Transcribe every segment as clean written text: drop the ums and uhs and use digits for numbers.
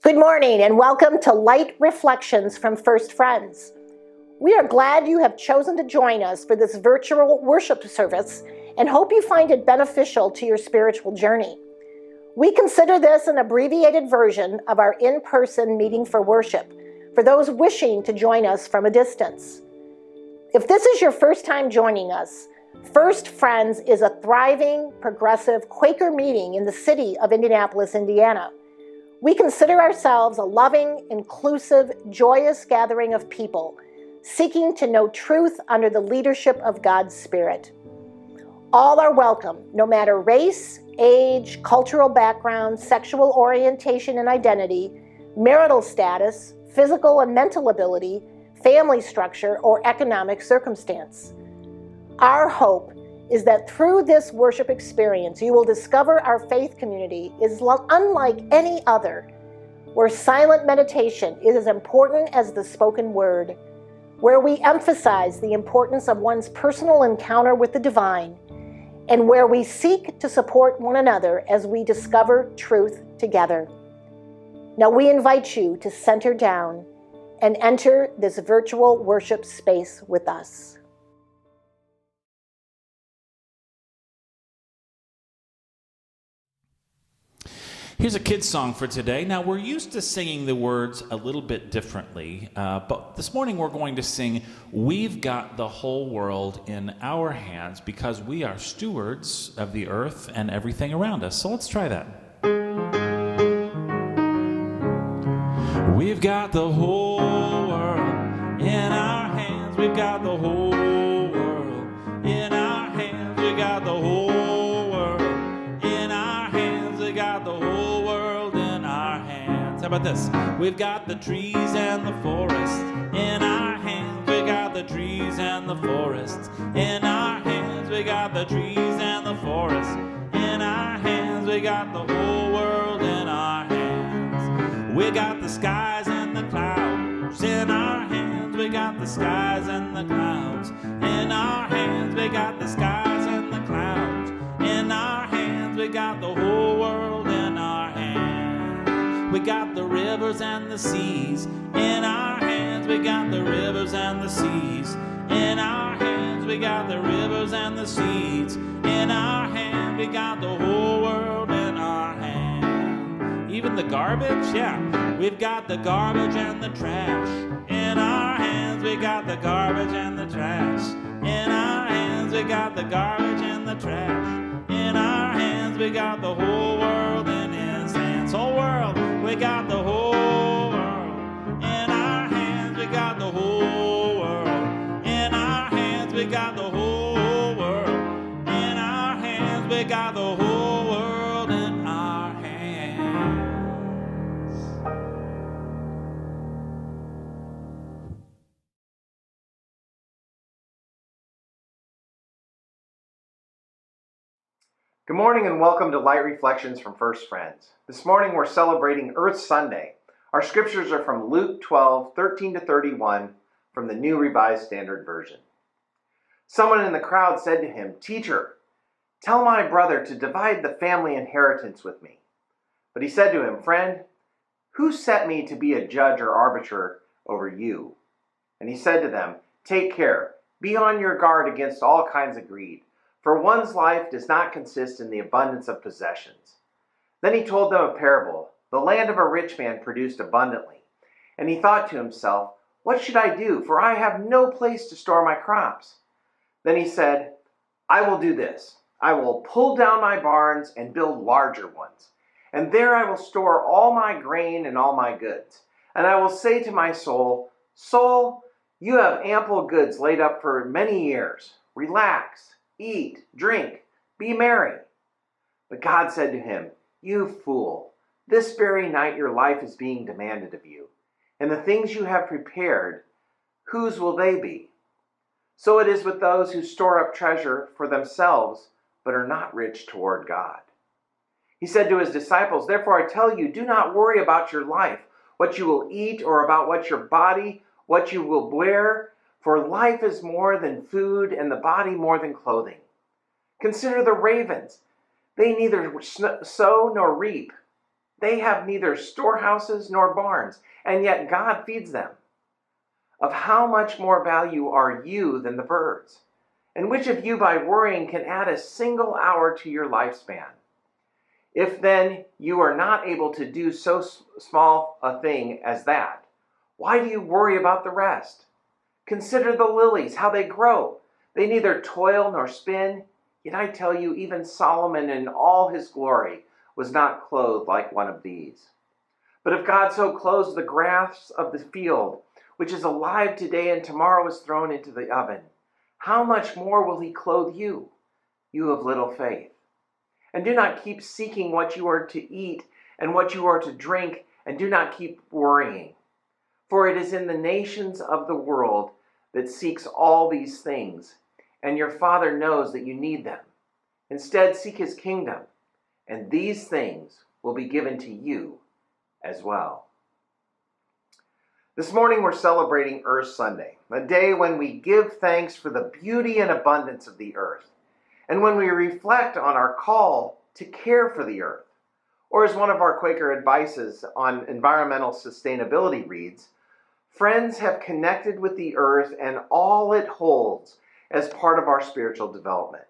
Good morning and welcome to Light Reflections from First Friends. We are glad you have chosen to join us for this virtual worship service and hope you find it beneficial to your spiritual journey. We consider this an abbreviated version of our in-person meeting for worship for those wishing to join us from a distance. If this is your first time joining us, First Friends is a thriving, progressive Quaker meeting in the city of Indianapolis, Indiana. We consider ourselves a loving, inclusive, joyous gathering of people seeking to know truth under the leadership of God's Spirit. All are welcome, no matter race, age, cultural background, sexual orientation and identity, marital status, physical and mental ability, family structure, or economic circumstance. Our hope is that through this worship experience, you will discover our faith community is unlike any other, where silent meditation is as important as the spoken word, where we emphasize the importance of one's personal encounter with the divine, and where we seek to support one another as we discover truth together. Now we invite you to center down and enter this virtual worship space with us. Here's a kid's song for today. Now, we're used to singing the words a little bit differently, but this morning we're going to sing, "We've Got the Whole World in Our Hands," because we are stewards of the earth and everything around us. So let's try that. We've got the whole world in our hands. We've got the whole world in our hands. We got the whole world in our hands. We got the whole world in our hands. How about this? We've got the trees and the forests in our hands. We got the trees and the forests in our hands. We got the trees and the forests in our hands. We got the whole world in our hands. We got the skies and the clouds in our hands. We got the skies and the clouds in our hands. We got the skies and the clouds in our hands. We got the whole world in our hands. We got the rivers and the seas in our hands. We got the rivers and the seas in our hands. We got the rivers and the seas in our hands. We got the whole world in our hands. Even the garbage, yeah. We've got the garbage and the trash in our hands. We got the garbage and the trash in our hands. We got the garbage and the trash in our hands. We got the whole world in his hands. Whole world. We got the whole world in our hands. We got the whole world in our hands. We got the whole world in our hands. We got the whole world in our hands. Good morning and welcome to Light Reflections from First Friends. This morning we're celebrating Earth Sunday. Our scriptures are from Luke 12:13-31 from the New Revised Standard Version. Someone in the crowd said to him, "Teacher, tell my brother to divide the family inheritance with me." But he said to him, "Friend, who set me to be a judge or arbiter over you?" And he said to them, "Take care, be on your guard against all kinds of greed. For one's life does not consist in the abundance of possessions." Then he told them a parable. The land of a rich man produced abundantly. And he thought to himself, "What should I do? For I have no place to store my crops." Then he said, "I will do this. I will pull down my barns and build larger ones. And there I will store all my grain and all my goods. And I will say to my soul, 'Soul, you have ample goods laid up for many years. Relax. Eat, drink, be merry.' But God said to him, 'You fool, this very night your life is being demanded of you. And the things you have prepared, whose will they be?' So it is with those who store up treasure for themselves, but are not rich toward God." He said to his disciples, "Therefore I tell you, do not worry about your life, what you will eat, or about what your body, what you will wear. For life is more than food, and the body more than clothing. Consider the ravens. They neither sow nor reap, They have neither storehouses nor barns, and yet God feeds them. Of how much more value are you than the birds? And which of you by worrying can add a single hour to your lifespan? If then you are not able to do so small a thing as that, why do you worry about the rest? Consider the lilies, how they grow. They neither toil nor spin. Yet I tell you, even Solomon in all his glory was not clothed like one of these. But if God so clothes the grass of the field, which is alive today and tomorrow is thrown into the oven, how much more will he clothe you, you of little faith? And do not keep seeking what you are to eat and what you are to drink, and do not keep worrying. For it is in the nations of the world that seeks all these things, and your Father knows that you need them. Instead, seek his kingdom, and these things will be given to you as well. This morning we're celebrating Earth Sunday, a day when we give thanks for the beauty and abundance of the earth, and when we reflect on our call to care for the earth. Or as one of our Quaker advices on environmental sustainability reads, friends have connected with the earth and all it holds as part of our spiritual development.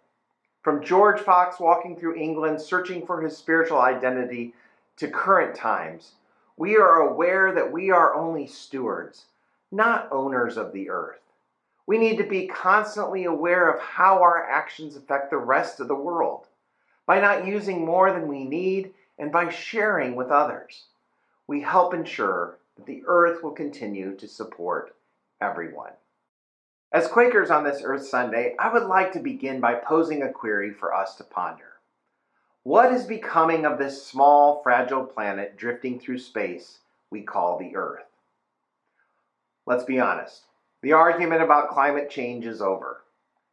From George Fox walking through England searching for his spiritual identity to current times, we are aware that we are only stewards, not owners of the earth. We need to be constantly aware of how our actions affect the rest of the world, by not using more than we need and by sharing with others. We help ensure that the earth will continue to support everyone. As Quakers on this Earth Sunday, I would like to begin by posing a query for us to ponder. What is becoming of this small, fragile planet drifting through space we call the Earth? Let's be honest. The argument about climate change is over.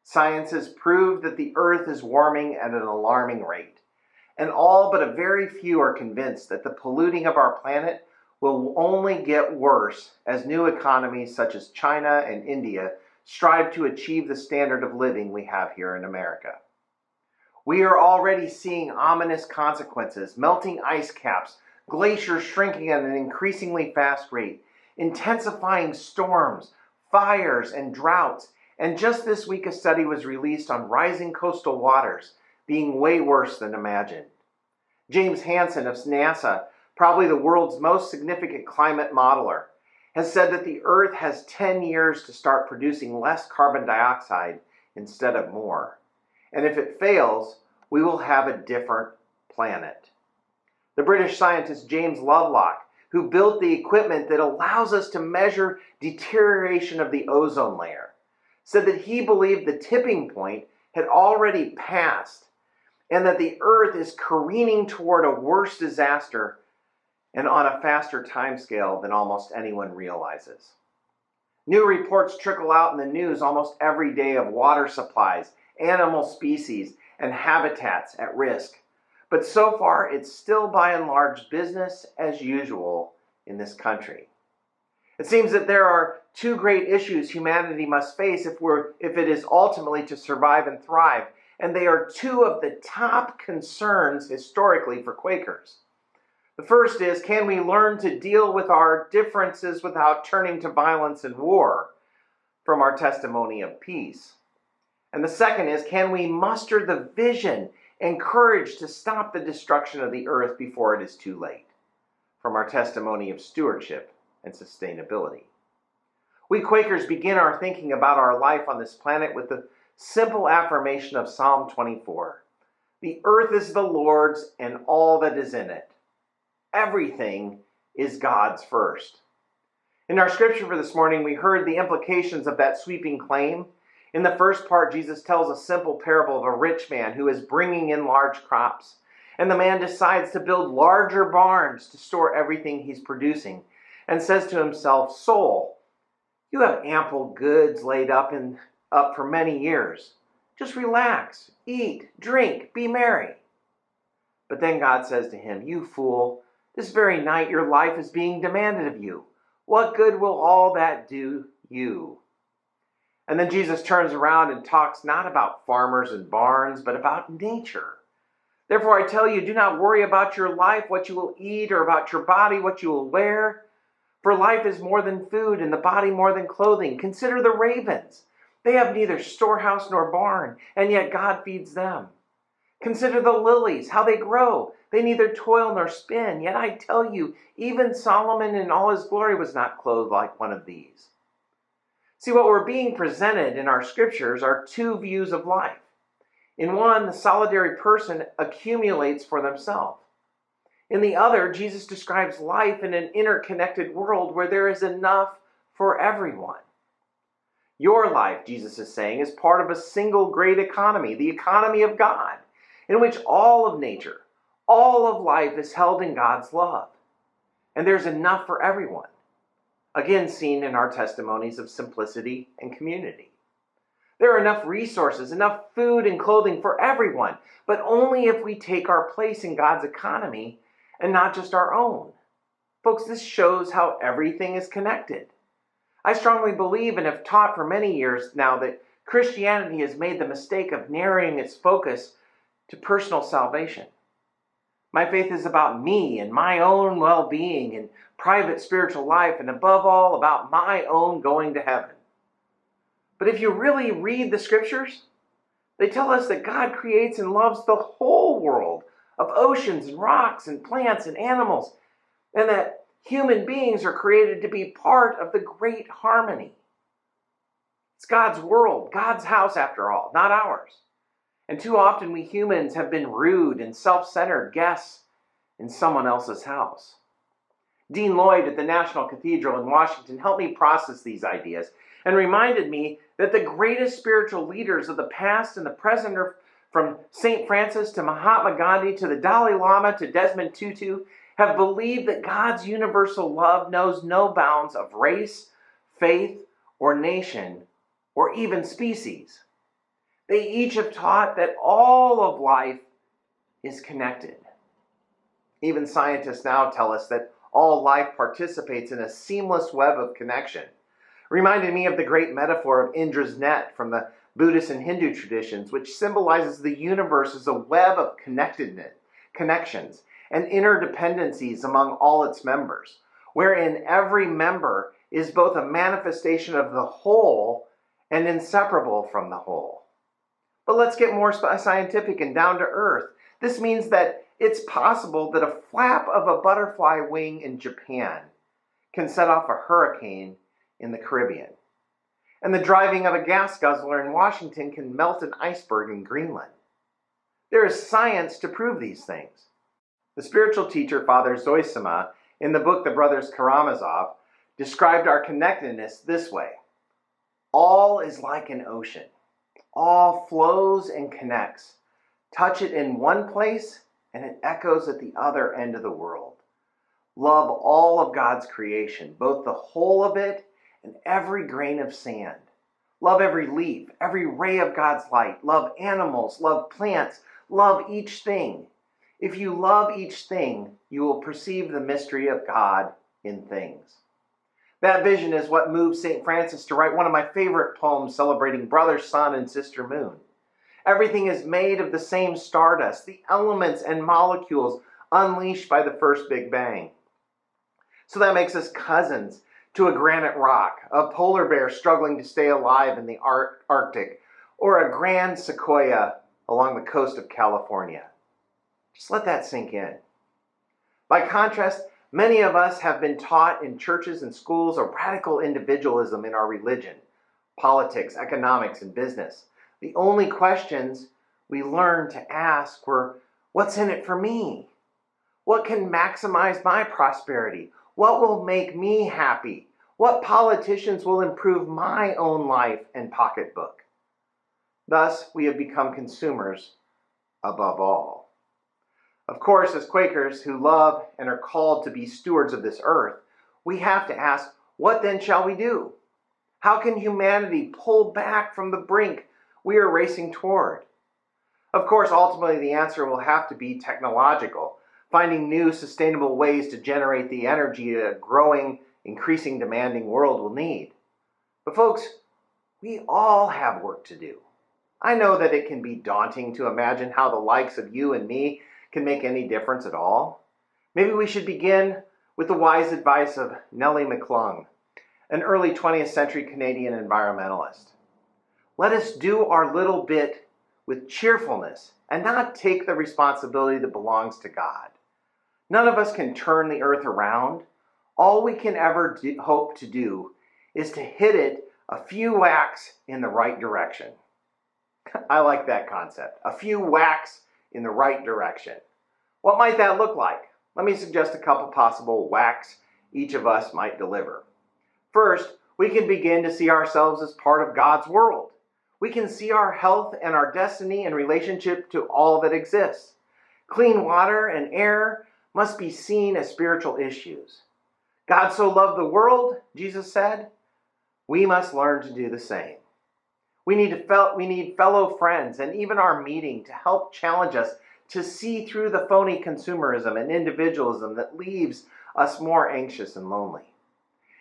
Science has proved that the Earth is warming at an alarming rate, and all but a very few are convinced that the polluting of our planet will only get worse as new economies such as China and India strive to achieve the standard of living we have here in America. We are already seeing ominous consequences: melting ice caps, glaciers shrinking at an increasingly fast rate, intensifying storms, fires, and droughts. And just this week, a study was released on rising coastal waters being way worse than imagined. James Hansen of NASA, probably the world's most significant climate modeler, has said that the Earth has 10 years to start producing less carbon dioxide instead of more. And if it fails, we will have a different planet. The British scientist James Lovelock, who built the equipment that allows us to measure deterioration of the ozone layer, said that he believed the tipping point had already passed and that the Earth is careening toward a worse disaster and on a faster timescale than almost anyone realizes. New reports trickle out in the news almost every day of water supplies, animal species, and habitats at risk. But so far, it's still by and large business as usual in this country. It seems that there are two great issues humanity must face if it is ultimately to survive and thrive, and they are two of the top concerns historically for Quakers. The first is, can we learn to deal with our differences without turning to violence and war from our testimony of peace? And the second is, can we muster the vision and courage to stop the destruction of the earth before it is too late from our testimony of stewardship and sustainability? We Quakers begin our thinking about our life on this planet with the simple affirmation of Psalm 24. The earth is the Lord's and all that is in it. Everything is God's first. In our scripture for this morning, we heard the implications of that sweeping claim. In the first part, Jesus tells a simple parable of a rich man who is bringing in large crops. And the man decides to build larger barns to store everything he's producing, and says to himself, "Soul, you have ample goods laid up for many years. Just relax, eat, drink, be merry." But then God says to him, "You fool, this very night your life is being demanded of you. What good will all that do you?" And then Jesus turns around and talks not about farmers and barns, but about nature. Therefore I tell you, do not worry about your life, what you will eat, or about your body, what you will wear. For life is more than food, and the body more than clothing. Consider the ravens. They have neither storehouse nor barn, and yet God feeds them. Consider the lilies, how they grow. They neither toil nor spin. Yet I tell you, even Solomon in all his glory was not clothed like one of these. See, what we're being presented in our scriptures are two views of life. In one, the solitary person accumulates for themselves. In the other, Jesus describes life in an interconnected world where there is enough for everyone. Your life, Jesus is saying, is part of a single great economy, the economy of God, in which all of nature, all of life is held in God's love. And there's enough for everyone. Again, seen in our testimonies of simplicity and community. There are enough resources, enough food and clothing for everyone, but only if we take our place in God's economy and not just our own. Folks, this shows how everything is connected. I strongly believe and have taught for many years now that Christianity has made the mistake of narrowing its focus to personal salvation. My faith is about me and my own well-being and private spiritual life, and above all, about my own going to heaven. But if you really read the scriptures, they tell us that God creates and loves the whole world of oceans and rocks and plants and animals, and that human beings are created to be part of the great harmony. It's God's world, God's house after all, not ours. And too often we humans have been rude and self-centered guests in someone else's house. Dean Lloyd at the National Cathedral in Washington helped me process these ideas and reminded me that the greatest spiritual leaders of the past and the present are from St. Francis to Mahatma Gandhi to the Dalai Lama to Desmond Tutu have believed that God's universal love knows no bounds of race, faith, or nation, or even species. They each have taught that all of life is connected. Even scientists now tell us that all life participates in a seamless web of connection. Reminded me of the great metaphor of Indra's net from the Buddhist and Hindu traditions, which symbolizes the universe as a web of connections and interdependencies among all its members, wherein every member is both a manifestation of the whole and inseparable from the whole. But let's get more scientific and down to earth. This means that it's possible that a flap of a butterfly wing in Japan can set off a hurricane in the Caribbean. And the driving of a gas guzzler in Washington can melt an iceberg in Greenland. There is science to prove these things. The spiritual teacher, Father Zoisima, in the book The Brothers Karamazov, described our connectedness this way. All is like an ocean. All flows and connects. Touch it in one place, and it echoes at the other end of the world. Love all of God's creation, both the whole of it and every grain of sand. Love every leaf, every ray of God's light. Love animals, love plants, love each thing. If you love each thing, you will perceive the mystery of God in things. That vision is what moved St. Francis to write one of my favorite poems celebrating brother, sun, and sister moon. Everything is made of the same stardust, the elements and molecules unleashed by the first Big Bang. So that makes us cousins to a granite rock, a polar bear struggling to stay alive in the Arctic, or a grand sequoia along the coast of California. Just let that sink in. By contrast, many of us have been taught in churches and schools a radical individualism in our religion, politics, economics, and business. The only questions we learned to ask were, what's in it for me? What can maximize my prosperity? What will make me happy? What politicians will improve my own life and pocketbook? Thus, we have become consumers above all. Of course, as Quakers who love and are called to be stewards of this earth, we have to ask, what then shall we do? How can humanity pull back from the brink we are racing toward? Of course, ultimately the answer will have to be technological, finding new sustainable ways to generate the energy a growing, increasing, demanding world will need. But folks, we all have work to do. I know that it can be daunting to imagine how the likes of you and me can make any difference at all. Maybe we should begin with the wise advice of Nellie McClung, an early 20th century Canadian environmentalist. Let us do our little bit with cheerfulness and not take the responsibility that belongs to God. None of us can turn the earth around. All we can ever hope to do is to hit it a few whacks in the right direction. I like that concept. A few whacks in the right direction. What might that look like? Let me suggest a couple possible whacks each of us might deliver. First, we can begin to see ourselves as part of God's world. We can see our health and our destiny in relationship to all that exists. Clean water and air must be seen as spiritual issues. God so loved the world, Jesus said, we must learn to do the same. We need fellow friends and even our meeting to help challenge us to see through the phony consumerism and individualism that leaves us more anxious and lonely.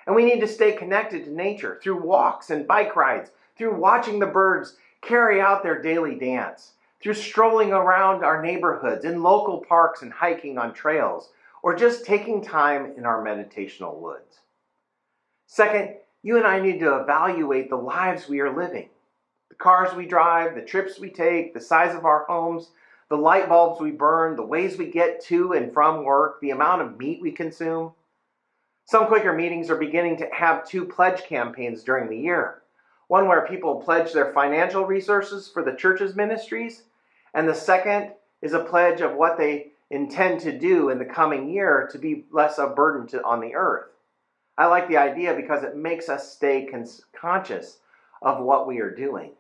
And we need to stay connected to nature through walks and bike rides, through watching the birds carry out their daily dance, through strolling around our neighborhoods, in local parks and hiking on trails, or just taking time in our meditational woods. Second, you and I need to evaluate the lives we are living. The cars we drive, the trips we take, the size of our homes, the light bulbs we burn, the ways we get to and from work, the amount of meat we consume. Some Quaker meetings are beginning to have 2 pledge campaigns during the year. One where people pledge their financial resources for the church's ministries, and the second is a pledge of what they intend to do in the coming year to be less a burden on the earth. I like the idea because it makes us stay conscious of what we are doing.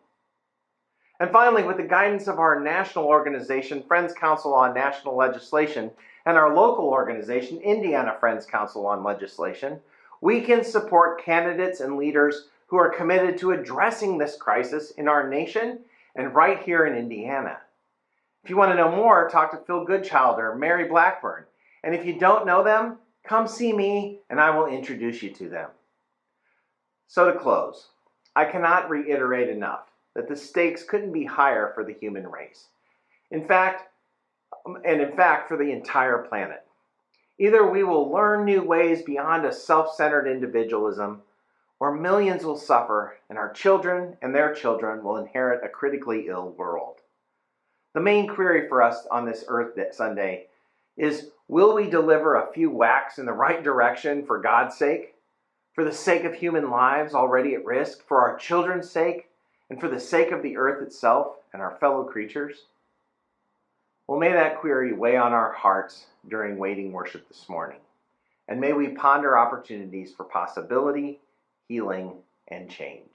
And finally, with the guidance of our national organization, Friends Council on National Legislation, and our local organization, Indiana Friends Council on Legislation, we can support candidates and leaders who are committed to addressing this crisis in our nation and right here in Indiana. If you want to know more, talk to Phil Goodchild or Mary Blackburn. And if you don't know them, come see me and I will introduce you to them. So to close, I cannot reiterate enough that the stakes couldn't be higher for the human race. In fact, for the entire planet. Either we will learn new ways beyond a self-centered individualism, or millions will suffer and our children and their children will inherit a critically ill world. The main query for us on this Earth Sunday is, will we deliver a few whacks in the right direction for God's sake, for the sake of human lives already at risk, for our children's sake, and for the sake of the earth itself and our fellow creatures? Well, may that query weigh on our hearts during waiting worship this morning, and may we ponder opportunities for possibility, healing, and change.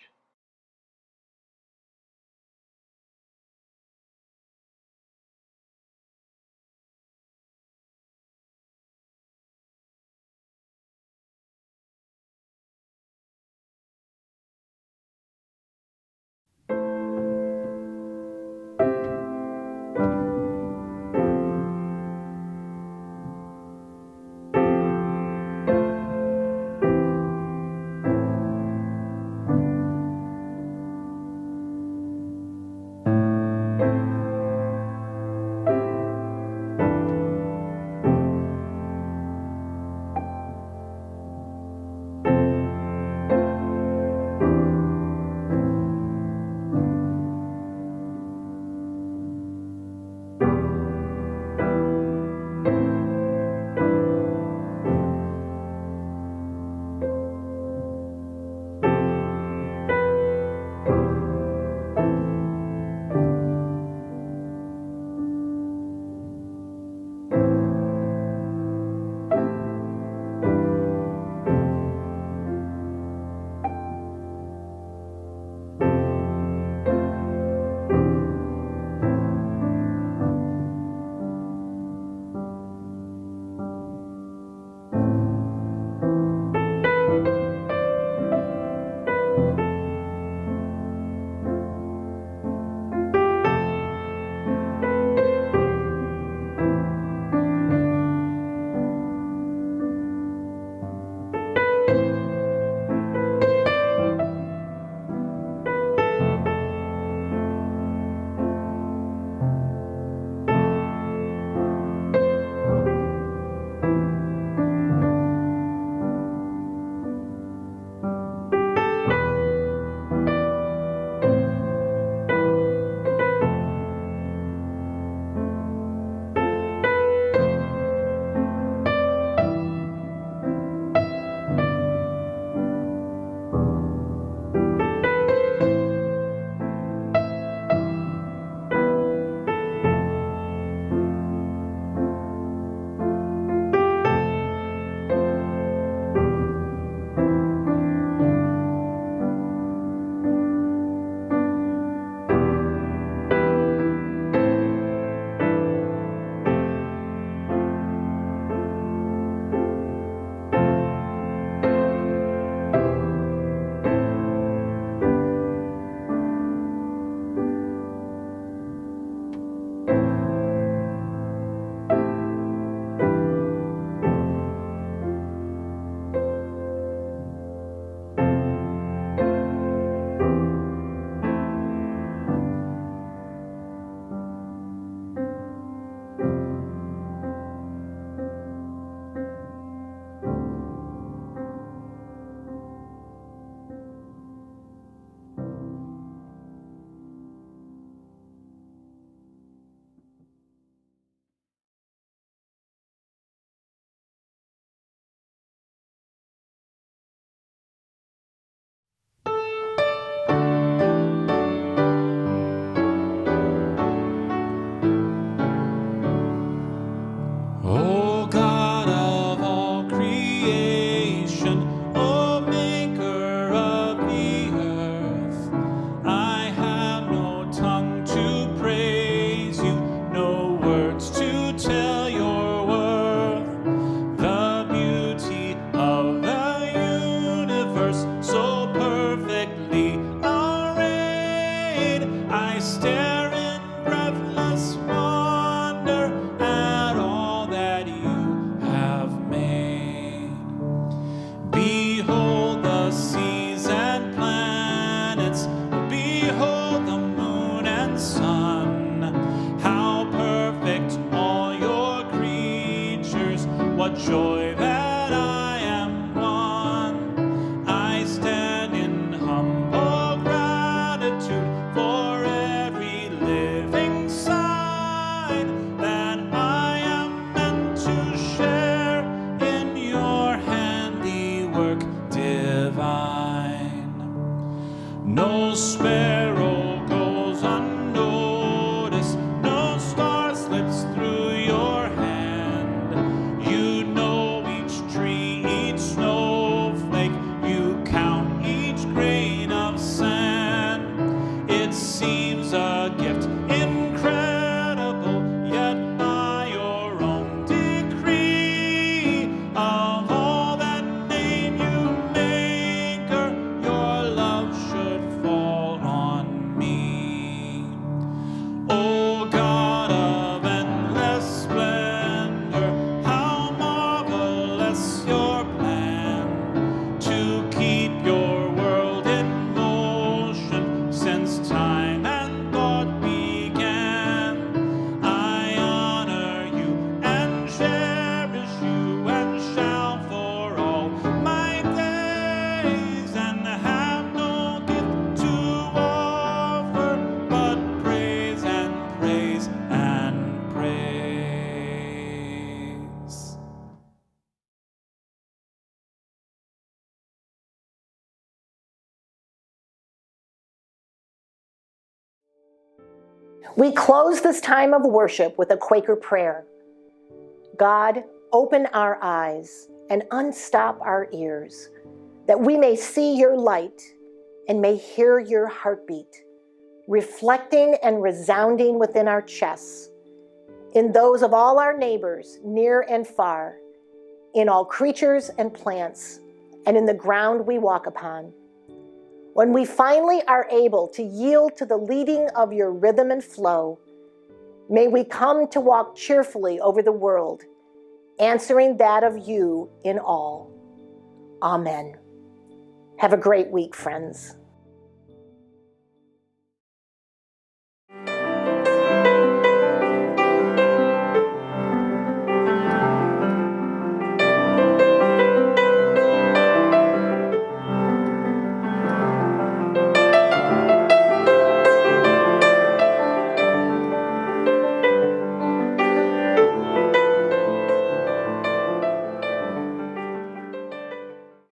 We close this time of worship with a Quaker prayer. God, open our eyes and unstop our ears, that we may see your light and may hear your heartbeat, reflecting and resounding within our chests, in those of all our neighbors, near and far, in all creatures and plants, and in the ground we walk upon. When we finally are able to yield to the leading of your rhythm and flow, may we come to walk cheerfully over the world, answering that of you in all. Amen. Have a great week, friends.